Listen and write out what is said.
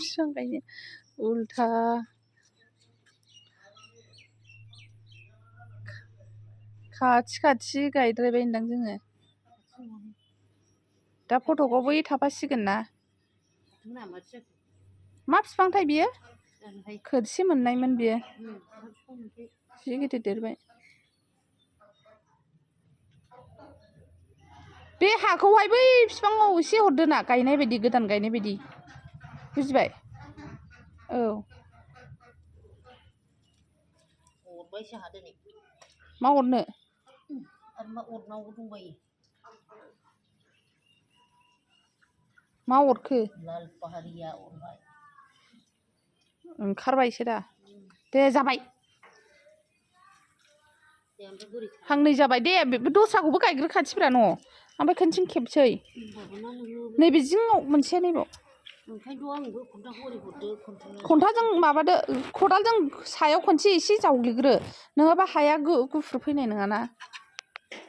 बिफां गायनो उल्था खाथि गायद्रायबाय होनदां जोङो दा फट'खौ बै थाफासिगोन ना मा बिफांथाय बियो खोरखि मोननायमोन बियो जि गिदिर देरबाय बे हाखौहाय बै बिफाङाव एसे हरदो ना गायनाय बायदि गोदान गायनाय बायदि बुजिबाय औ मा हरनो मा हरखो ओंखारबायसो दा दे जाबाय फांनै जाबाय दे दस्राखौबो गायग्रो खाथिफ्रा न' ओमफ्राय खनसेनो खेबसै नैबे जिङाव मोनसे नैबाव खन्थाजों माबादो खदालजों सायाव खनसे एसे जावग्लिग्रो नङाबा हाया गुफुर फैनाय नङाना